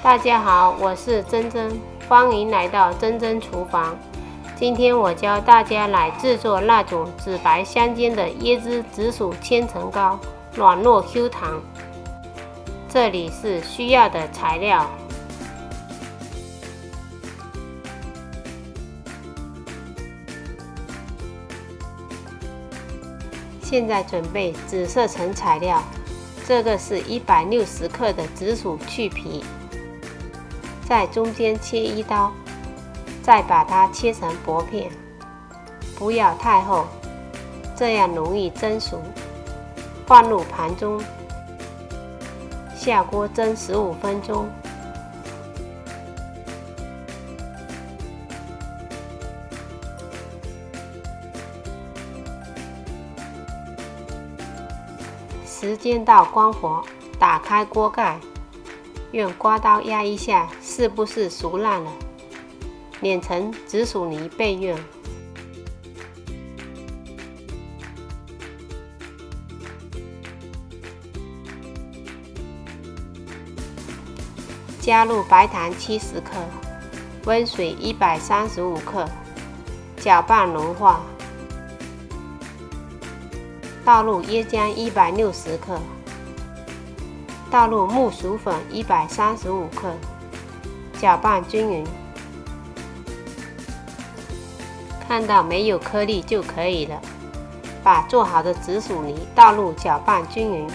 大家好，我是珍珍，欢迎来到珍珍厨房。今天我教大家来制作那种紫白相间的椰汁紫薯千层糕，软糯 Q 弹。这里是需要的材料：现在准备紫色层材料，这个是160克的紫薯去皮。在中间切1刀，再把它切成薄片，不要太厚，这样容易蒸熟。放入盘中，下锅蒸15分钟。时间到关火，打开锅盖。用刮刀压一下，是不是熟烂了？碾成紫薯泥备用。加入白糖70克，温水135克，搅拌融化。倒入椰浆160克。倒入木薯粉135克，搅拌均匀。看到没有颗粒就可以了。把做好的紫薯泥倒入，搅拌均匀。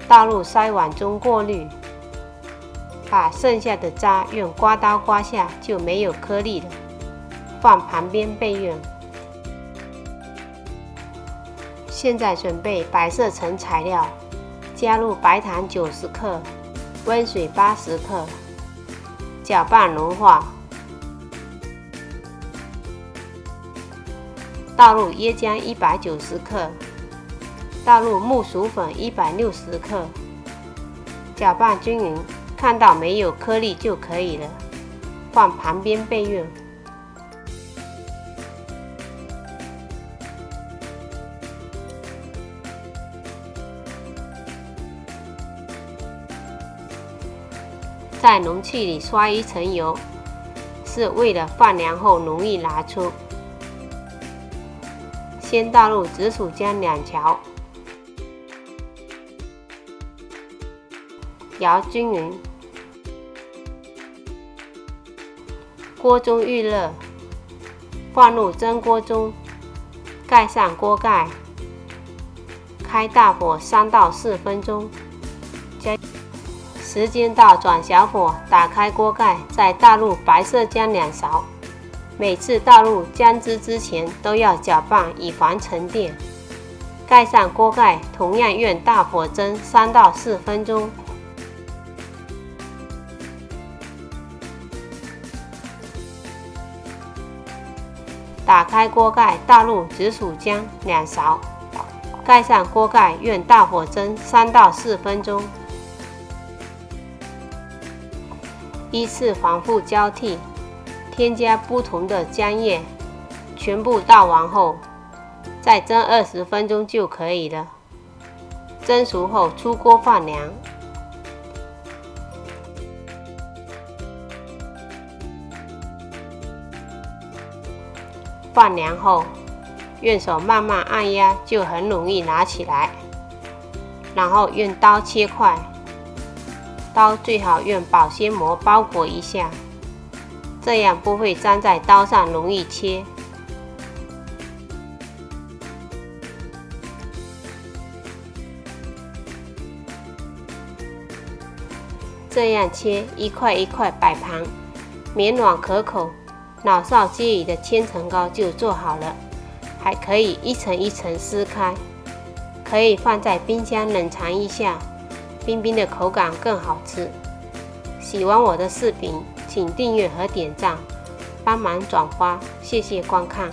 倒入筛碗中过滤，把剩下的渣用刮刀刮下，就没有颗粒了，放旁边备用。现在准备白色层材料，加入白糖90克，温水80克，搅拌融化。倒入椰浆190克。倒入木薯粉160克，搅拌均匀，看到没有颗粒就可以了，放旁边备用。在容器里刷一层油，是为了放凉后容易拿出。先倒入紫薯浆2勺。摇均匀，锅中预热，放入蒸锅中，盖上锅盖，开大火3到4分钟。时间到，转小火，打开锅盖，再倒入白色浆2勺。每次倒入姜汁之前都要搅拌，以防沉淀。盖上锅盖，同样用大火蒸3到4分钟。打开锅盖，倒入紫薯浆2勺，盖上锅盖，用大火蒸3到4分钟，依次反复交替，添加不同的浆液，全部倒完后，再蒸20分钟就可以了。蒸熟后出锅放凉。放凉后，用手慢慢按压，就很容易拿起来。然后用刀切块，刀最好用保鲜膜包裹一下，这样不会粘在刀上，容易切。这样切一块一块摆盘，绵软可口。老少皆宜的千层糕就做好了，还可以一层一层撕开，可以放在冰箱冷藏一下，冰冰的口感更好吃。喜欢我的视频，请订阅和点赞，帮忙转发，谢谢观看。